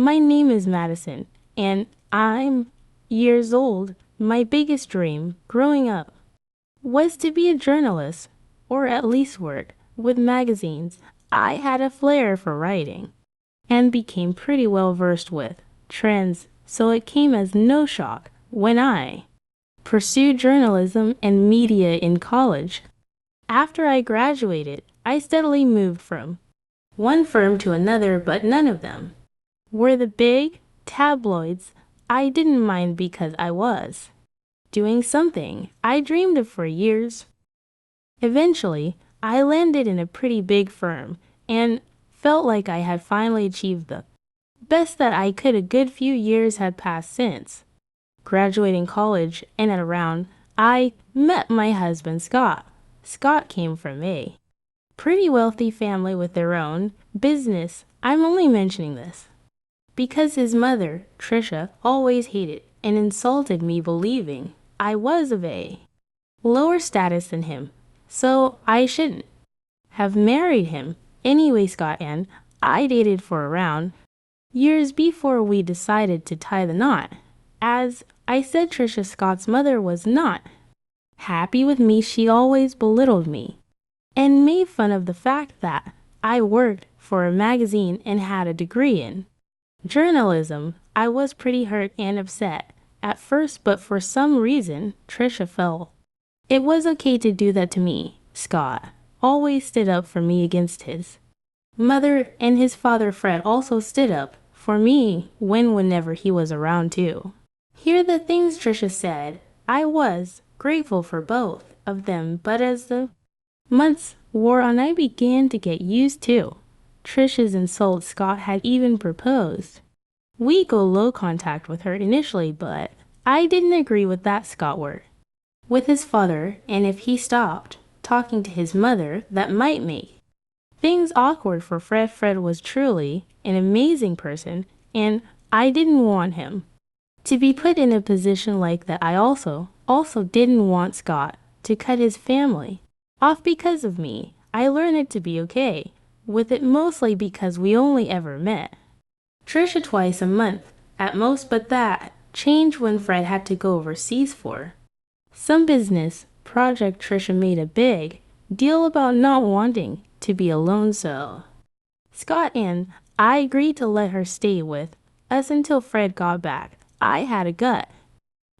My name is Madison, and I'm years old. My biggest dream growing up was to be a journalist, or at least work with magazines. I had a flair for writing and became pretty well versed with trends, so it came as no shock when I pursued journalism and media in college. After I graduated, I steadily moved from one firm to another, but none of them were the big tabloids. I didn't mind because I was doing something I dreamed of for years. Eventually, I landed in a pretty big firm and felt like I had finally achieved the best that I could. A good few years had passed since graduating college, and at around I met my husband Scott. Scott came from a pretty wealthy family with their own business. I'm only mentioning this because his mother, Trisha, always hated and insulted me, believing I was of a lower status than him, so I shouldn't have married him. Anyway, Scott and I dated for around years before we decided to tie the knot. As I said, Trisha, Scott's mother, was not happy with me. She always belittled me and made fun of the fact that I worked for a magazine and had a degree in journalism. I was pretty hurt and upset at first, but for some reason, Trisha felt it was okay to do that to me. Scott always stood up for me against his mother, and his father, Fred, also stood up for me whenever he was around too. Here are the things Trisha said. I was grateful for both of them, but as the months wore on, I began to get used to Trisha's insults. Scott had even proposed we go low contact with her initially, but I didn't agree with that. Scott worked with his father, and if he stopped talking to his mother, that might make things awkward for Fred. Fred was truly an amazing person, and I didn't want him to be put in a position like that. I also didn't want Scott to cut his family off because of me. I learned it to be okay with it, mostly because we only ever met Trisha twice a month at most, but that changed when Fred had to go overseas for some business project. Trisha made a big deal about not wanting to be alone, so Scott and I agreed to let her stay with us until Fred got back. I had a gut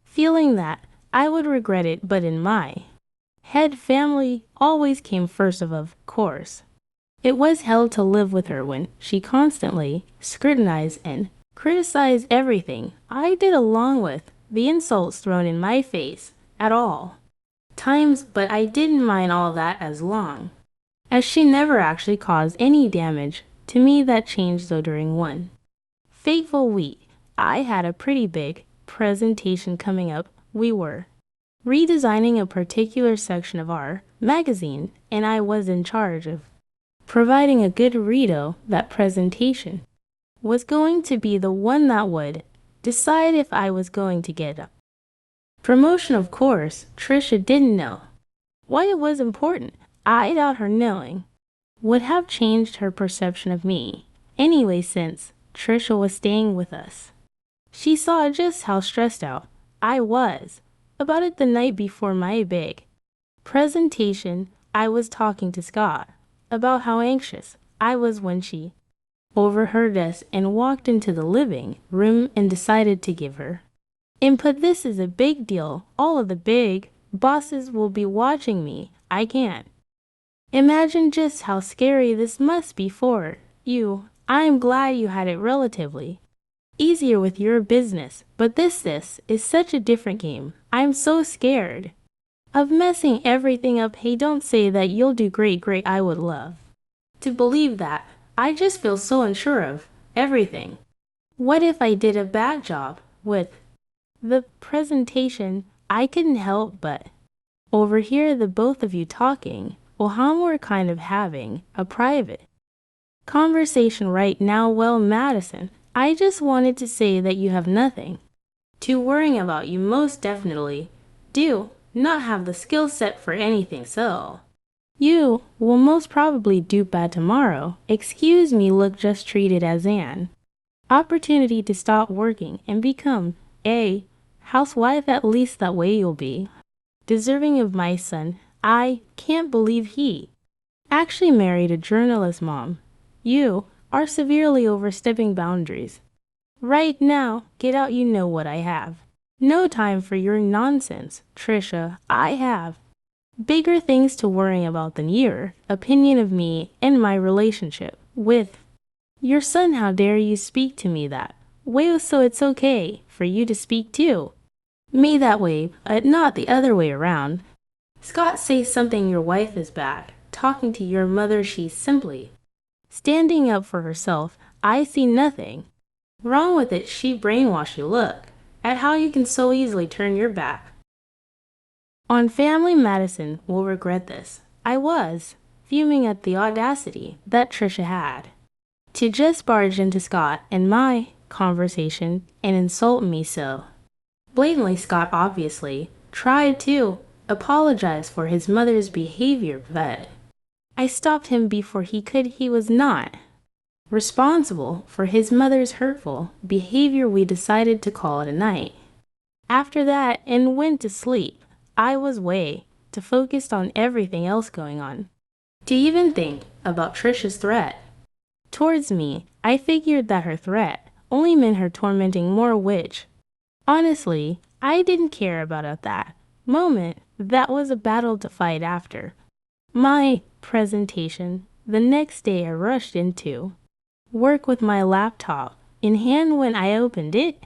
feeling that I would regret it, but in my head, family always came first. Of course, it was hell to live with her when she constantly scrutinized and criticized everything I did, along with the insults thrown in my face at all times, but I didn't mind all that as long as she never actually caused any damage to me. That changed though during one fateful week. I had a pretty big presentation coming up. We were redesigning a particular section of our magazine, and I was in charge of providing a good redo. That presentation was going to be the one that would decide if I was going to get a promotion. Of course, Trisha didn't know why it was important. I doubt her knowing would have changed her perception of me. Anyway, since Trisha was staying with us, she saw just how stressed out I was about it. The night before my big presentation, I was talking to Scott about how anxious I was when she overheard us and walked into the living room and decided to give her input. This is a big deal. All of the big bosses will be watching me. I can't imagine just how scary this must be for you. I am glad you had it relatively easier with your business, but this is such a different game. I'm so scared of messing everything up. Hey, don't say that. You'll do great. I would love to believe that. I just feel so unsure of everything. What if I did a bad job with the presentation? I couldn't help but overhear the both of you talking. Well, how we're kind of having a private conversation right now. Well, Madison, I just wanted to say that you have nothing to worry about. You most definitely do not have the skill set for anything, so you will most probably do bad tomorrow. Excuse me, look, just treat it as an Opportunity to stop working and become a housewife, at least that way you'll be. Deserving of my son, I can't believe he actually married a journalist mom. You are severely overstepping boundaries. Right now, get out, you know what I have. No time for your nonsense, Trisha. I have bigger things to worry about than your opinion of me and my relationship with your son. How dare you speak to me that way? So it's okay for you to speak to me that way, but not the other way around. Scott says something, your wife is back. Talking to your mother, she's simply standing up for herself. I see nothing wrong with it. She brainwashed you. Look at how you can so easily turn your back on family. Madison will regret this. I was fuming at the audacity that Trisha had to just barge into Scott and my conversation and insult me so blatantly. Scott obviously tried to apologize for his mother's behavior, but I stopped him before he could. He was not responsible for his mother's hurtful behavior. We decided to call it a night after that and went to sleep. I was way too focused on everything else going on to even think about Trisha's threat towards me. I figured that her threat only meant her tormenting more, which honestly, I didn't care about at that moment. That was a battle to fight after my presentation. The next day I rushed into work with my laptop in hand. When I opened it,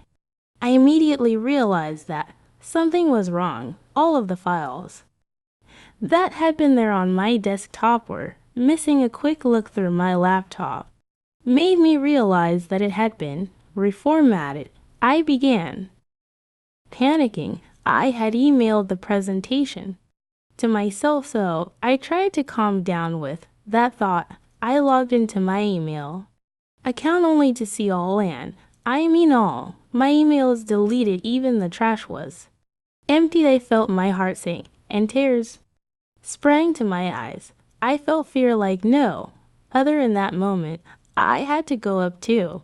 I immediately realized that something was wrong. All of the files that had been there on my desktop were missing. A quick look through my laptop made me realize that it had been reformatted. I began panicking. I had emailed the presentation to myself, so I tried to calm down with that thought. I logged into my email account only to see all my emails deleted. Even the trash was empty. I felt my heart sink and tears sprang to my eyes. I felt fear like no other in that moment. I had to go up to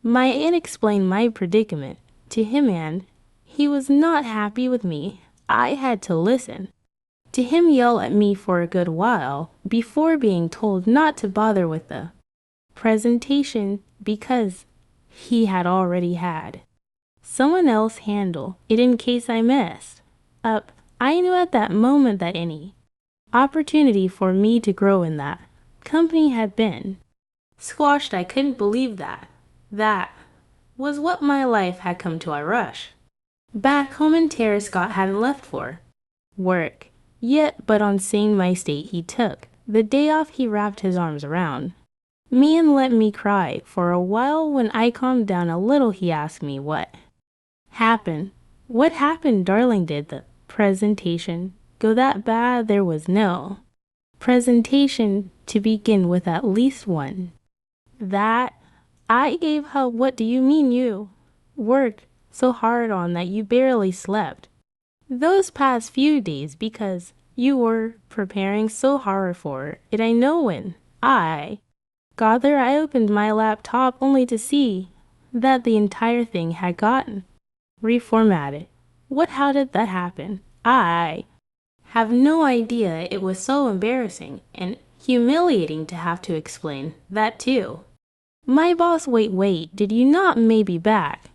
my aunt, explain my predicament to him, and he was not happy with me. I had to listen to him yell at me for a good while before being told not to bother with the presentation because he had already had someone else handle it in case I messed up. I knew at that moment that any opportunity for me to grow in that company had been squashed. I couldn't believe that that was what my life had come to. I rushed back home and Terry Scott hadn't left for work yet, but on seeing my state, he took the day off. He wrapped his arms around me and let me cry for a while. When I calmed down a little, he asked me what happened. What happened, darling? Did the presentation go that bad? There was no presentation to begin with, at least one that I gave her. What do you mean? You worked so hard on that you barely slept those past few days because you were preparing so hard for it. I know. When I got there, I opened my laptop only to see that the entire thing had gotten reformatted. What? How did that happen? I have no idea. It was so embarrassing and humiliating to have to explain that too. My boss, wait, did you not maybe back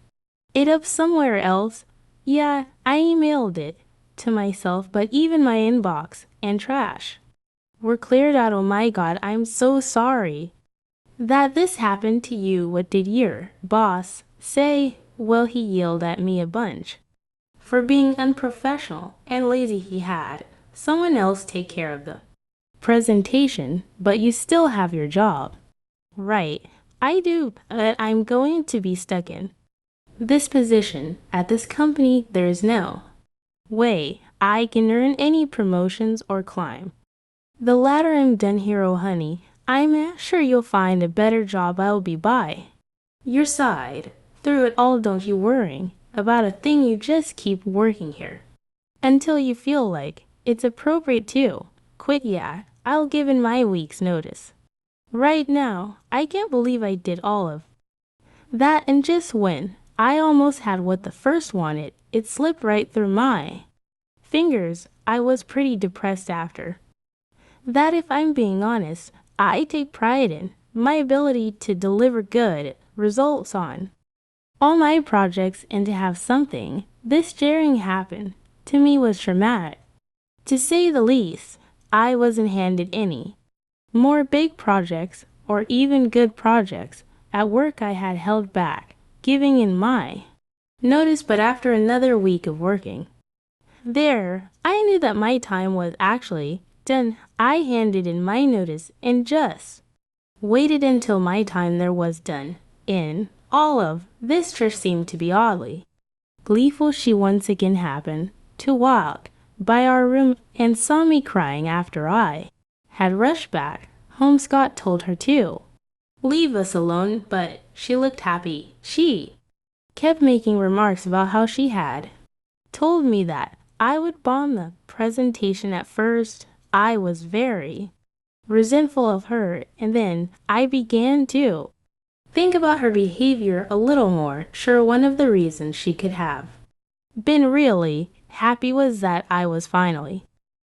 it up somewhere else? Yeah, I emailed it to myself, but even my inbox and trash were cleared out. Oh my God, I'm so sorry that this happened to you. What did your boss say? Well, he yelled at me a bunch for being unprofessional and lazy. He had someone else take care of the presentation, but you still have your job. Right, I do, but I'm going to be stuck in this position at this company. There is no way I can earn any promotions or climb the ladder. I'm done here, oh honey. I'm sure you'll find a better job. I'll be by your side through it all. Don't you worry about a thing. You just keep working here until you feel like it's appropriate to quit. Yeah, I'll give in my week's notice right now. I can't believe I did all of That and just when I almost had what the first wanted, it slipped right through my fingers. I was pretty depressed after. That, if I'm being honest, I take pride in my ability to deliver good results on all my projects, and to have something this daring happen to me was traumatic. To say the least, I wasn't handed any more big projects or even good projects. At work I had held back, giving in my notice, but after another week of working there, I knew that my time was actually done. I handed in my notice and just waited until my time there was done. In all of this, Trish seemed to be oddly gleeful. She once again happened to walk by our room and saw me crying after I had rushed back home. Scott told her to leave us alone, but she looked happy. She kept making remarks about how she had told me that I would bomb the presentation. At first, I was very resentful of her, and then I began to think about her behavior a little more. Sure, one of the reasons she could have been really happy was that I was finally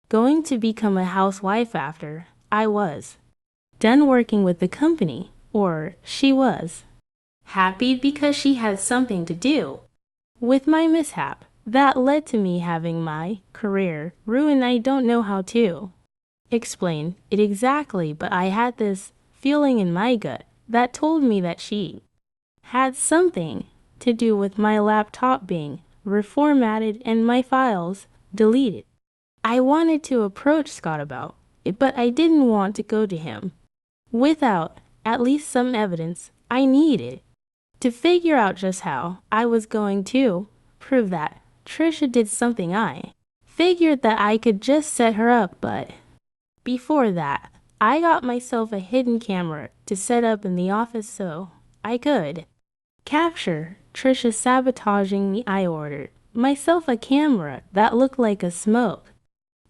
going to become a housewife after I was done working with the company. Or she was happy because she had something to do with my mishap that led to me having my career ruined. I don't know how to explain it exactly, but I had this feeling in my gut that told me that she had something to do with my laptop being reformatted and my files deleted. I wanted to approach Scott about it, but I didn't want to go to him without at least some evidence. I needed to figure out just how I was going to prove that Trisha did something. I figured that I could just set her up, but before that, I got myself a hidden camera to set up in the office so I could capture Trisha sabotaging me. I ordered myself a camera that looked like a smoke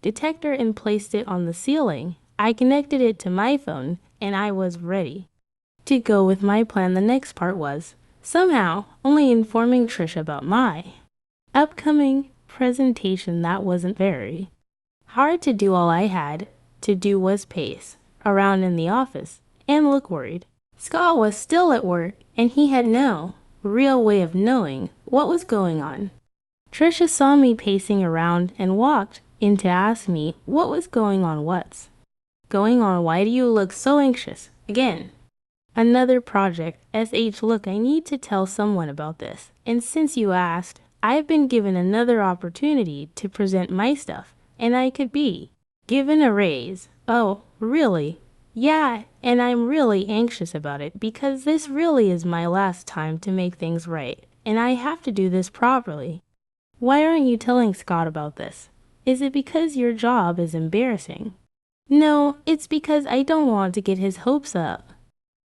detector and placed it on the ceiling. I connected it to my phone and I was ready to go with my plan. The next part was somehow only informing Trisha about my upcoming presentation. That wasn't very hard to do. All I had to do was pace around in the office and look worried. Scott was still at work and he had no real way of knowing what was going on. Trisha saw me pacing around and walked in to ask me what was going on. What's going on? Why do you look so anxious? Again, another project. Look, I need to tell someone about this. And since you asked, I've been given another opportunity to present my stuff and I could be given a raise. Oh, really? Yeah, and I'm really anxious about it because this really is my last time to make things right, and I have to do this properly. Why aren't you telling Scott about this? Is it because your job is embarrassing? No, it's because I don't want to get his hopes up.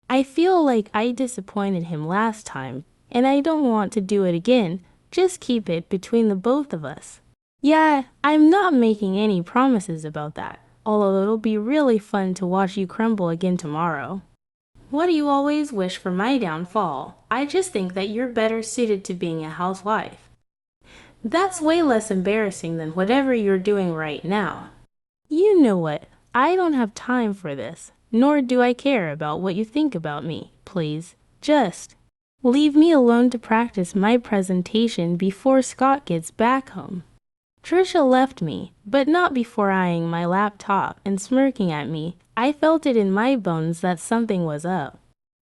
I feel like I disappointed him last time, and I don't want to do it again. Just keep it between the both of us. Yeah, I'm not making any promises about that, although it'll be really fun to watch you crumble again tomorrow. What do you always wish for my downfall? I just think that you're better suited to being a housewife. That's way less embarrassing than whatever you're doing right now. You know what? I don't have time for this, nor do I care about what you think about me. Please, just leave me alone to practice my presentation before Scott gets back home. Trisha left me, but not before eyeing my laptop and smirking at me. I felt it in my bones that something was up.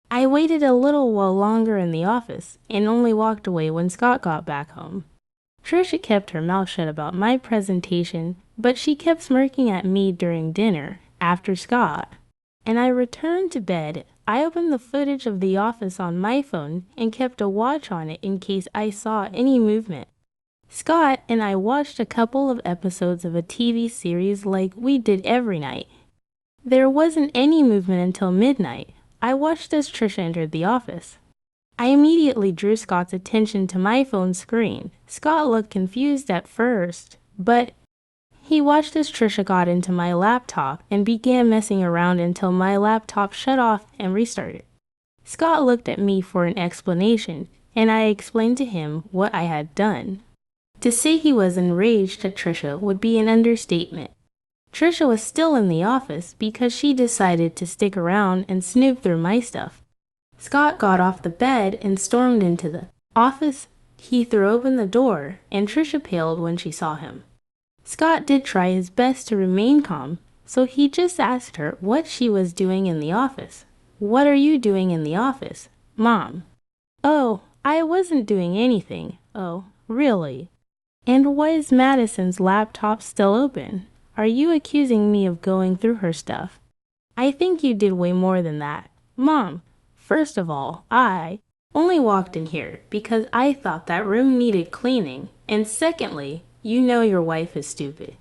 I waited a little while longer in the office and only walked away when Scott got back home. Trisha kept her mouth shut about my presentation, but she kept smirking at me during dinner after Scott and I returned to bed. I opened the footage of the office on my phone and kept a watch on it in case I saw any movement. Scott and I watched a couple of episodes of a TV series like we did every night. There wasn't any movement until midnight. I watched as Trisha entered the office. I immediately drew Scott's attention to my phone screen. Scott looked confused at first, but he watched as Trisha got into my laptop and began messing around until my laptop shut off and restarted. Scott looked at me for an explanation, and I explained to him what I had done. To say he was enraged at Trisha would be an understatement. Trisha was still in the office because she decided to stick around and snoop through my stuff. Scott got off the bed and stormed into the office. He threw open the door, and Trisha paled when she saw him. Scott did try his best to remain calm, so he just asked her what she was doing in the office. "What are you doing in the office, Mom?" "Oh, I wasn't doing anything." "Oh, really? And why is Madison's laptop still open? Are you accusing me of going through her stuff?" "I think you did way more than that. Mom, first of all, I only walked in here because I thought that room needed cleaning, and secondly, you know your wife is stupid.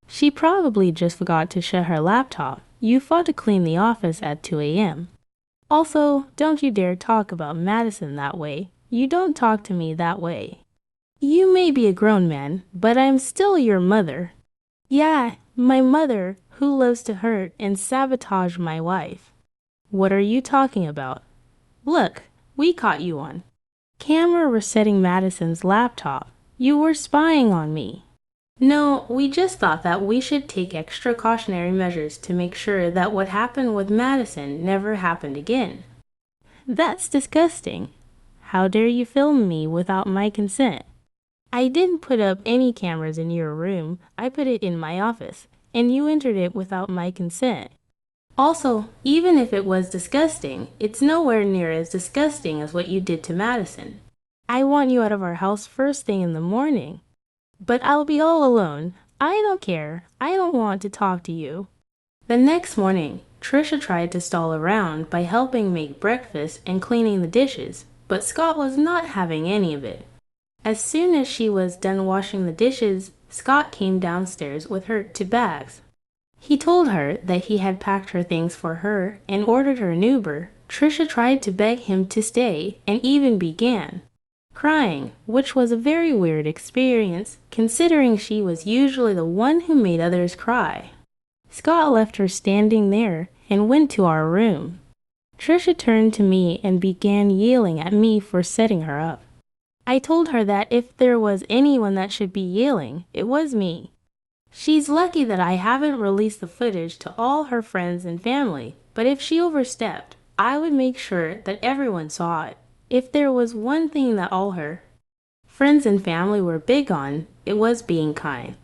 She probably just forgot to shut her laptop. You fought to clean the office at 2 a.m. Also, don't you dare talk about Madison that way. You don't talk to me that way. You may be a grown man, but I'm still your mother." "Yeah, my mother, who loves to hurt and sabotage my wife." "What are you talking about?" "Look, we caught you on camera resetting Madison's laptop. You were spying on me." "No, we just thought that we should take extra cautionary measures to make sure that what happened with Madison never happened again." "That's disgusting. How dare you film me without my consent?" "I didn't put up any cameras in your room. I put it in my office, and you entered it without my consent. Also, even if it was disgusting, it's nowhere near as disgusting as what you did to Madison. I want you out of our house first thing in the morning. But I'll be all alone. I don't care. I don't want to talk to you." The next morning, Trisha tried to stall around by helping make breakfast and cleaning the dishes, but Scott was not having any of it. As soon as she was done washing the dishes, Scott came downstairs with her 2 bags. He told her that he had packed her things for her and ordered her an Uber. Trisha tried to beg him to stay and even began crying, which was a very weird experience considering she was usually the one who made others cry. Scott left her standing there and went to our room. Trisha turned to me and began yelling at me for setting her up. I told her that if there was anyone that should be yelling, it was me. She's lucky that I haven't released the footage to all her friends and family, but if she overstepped, I would make sure that everyone saw it. If there was one thing that all her friends and family were big on, it was being kind.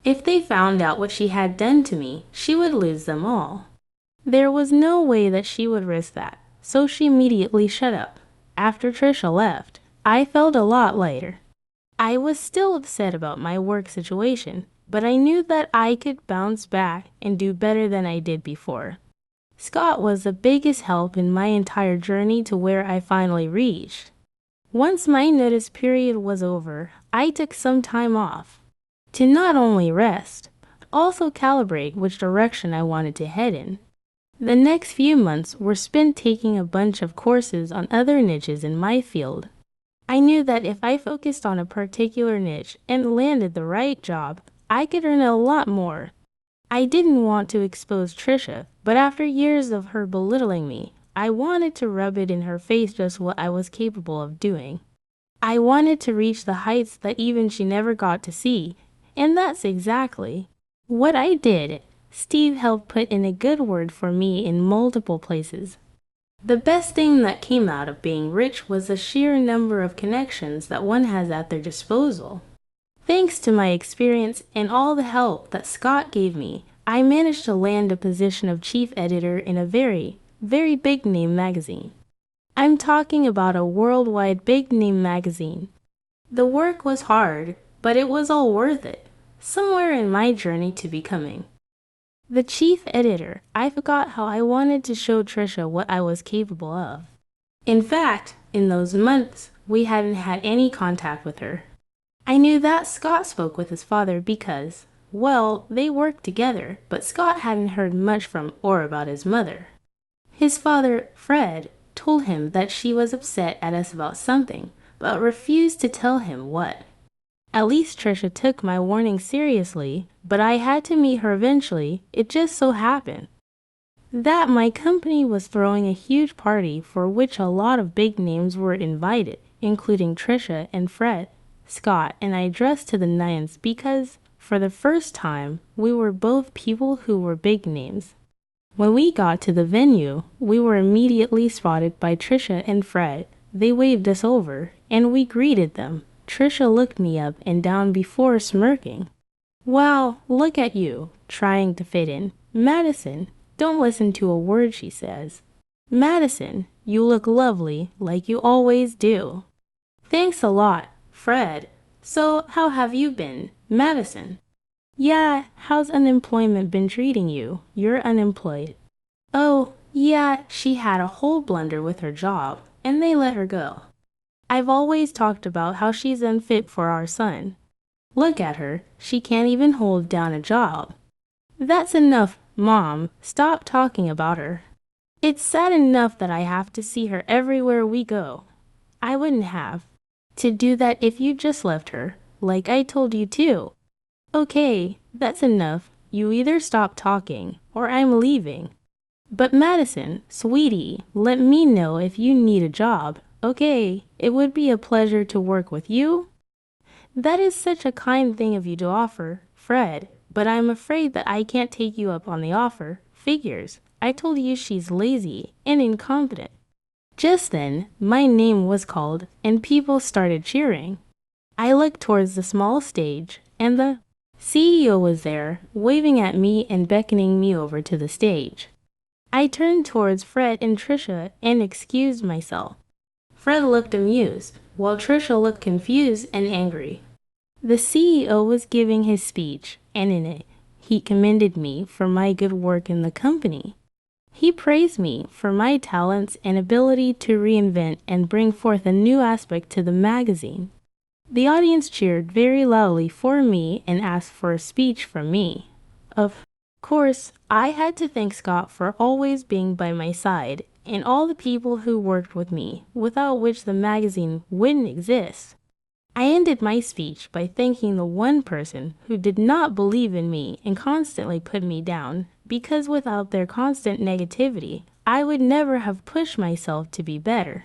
If they found out what she had done to me, she would lose them all. There was no way that she would risk that, so she immediately shut up. After Trisha left, I felt a lot lighter. I was still upset about my work situation, but I knew that I could bounce back and do better than I did before. Scott was the biggest help in my entire journey to where I finally reached. Once my notice period was over, I took some time off to not only rest, but also calibrate which direction I wanted to head in. The next few months were spent taking a bunch of courses on other niches in my field. I knew that if I focused on a particular niche and landed the right job, I could earn a lot more. I didn't want to expose Trisha, but after years of her belittling me, I wanted to rub it in her face just what I was capable of doing. I wanted to reach the heights that even she never got to see, and that's exactly what I did. Steve helped put in a good word for me in multiple places. The best thing that came out of being rich was the sheer number of connections that one has at their disposal. Thanks to my experience and all the help that Scott gave me, I managed to land a position of chief editor in a very, very big name magazine. I'm talking about a worldwide big name magazine. The work was hard, but it was all worth it, somewhere in my journey to becoming the chief editor. I forgot how I wanted to show Trisha what I was capable of. In fact, in those months, we hadn't had any contact with her. I knew that Scott spoke with his father because, well, they worked together, but Scott hadn't heard much from or about his mother. His father, Fred, told him that she was upset at us about something, but refused to tell him what. At least Trisha took my warning seriously, but I had to meet her eventually. It just so happened that my company was throwing a huge party for which a lot of big names were invited, including Trisha and Fred. Scott and I dressed to the nines because, for the first time, we were both people who were big names. When we got to the venue, we were immediately spotted by Trisha and Fred. They waved us over, and we greeted them. Trisha looked me up and down before smirking. Wow, look at you, trying to fit in. Madison, don't listen to a word she says. Madison, you look lovely, like you always do. Thanks a lot, Fred. So, how have you been, Madison? Yeah, how's unemployment been treating you? You're unemployed. Oh, yeah, she had a whole blunder with her job, and they let her go. I've always talked about how she's unfit for our son. Look at her, she can't even hold down a job. That's enough, Mom. Stop talking about her. It's sad enough that I have to see her everywhere we go. I wouldn't have to do that if you just left her, like I told you to. Okay, that's enough. You either stop talking, or I'm leaving. But Madison, sweetie, let me know if you need a job. Okay, it would be a pleasure to work with you. That is such a kind thing of you to offer, Fred, but I'm afraid that I can't take you up on the offer. Figures. I told you she's lazy and incompetent. Just then, my name was called, and people started cheering. I looked towards the small stage, and the CEO was there, waving at me and beckoning me over to the stage. I turned towards Fred and Trisha and excused myself. Fred looked amused, while Trisha looked confused and angry. The CEO was giving his speech, and in it, he commended me for my good work in the company. He praised me for my talents and ability to reinvent and bring forth a new aspect to the magazine. The audience cheered very loudly for me and asked for a speech from me. Of course, I had to thank Scott for always being by my side and all the people who worked with me, without which the magazine wouldn't exist. I ended my speech by thanking the one person who did not believe in me and constantly put me down, because without their constant negativity, I would never have pushed myself to be better.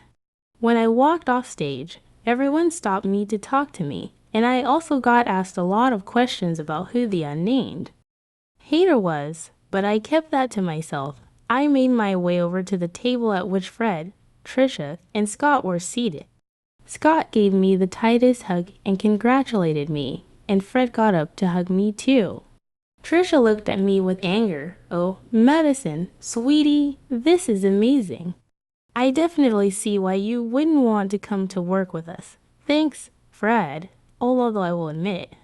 When I walked off stage, everyone stopped me to talk to me, and I also got asked a lot of questions about who the unnamed hater was, but I kept that to myself. I made my way over to the table at which Fred, Trisha, and Scott were seated. Scott gave me the tightest hug and congratulated me, and Fred got up to hug me too. Trisha looked at me with anger. Oh, Madison, sweetie, this is amazing. I definitely see why you wouldn't want to come to work with us. Thanks, Fred, although I will admit,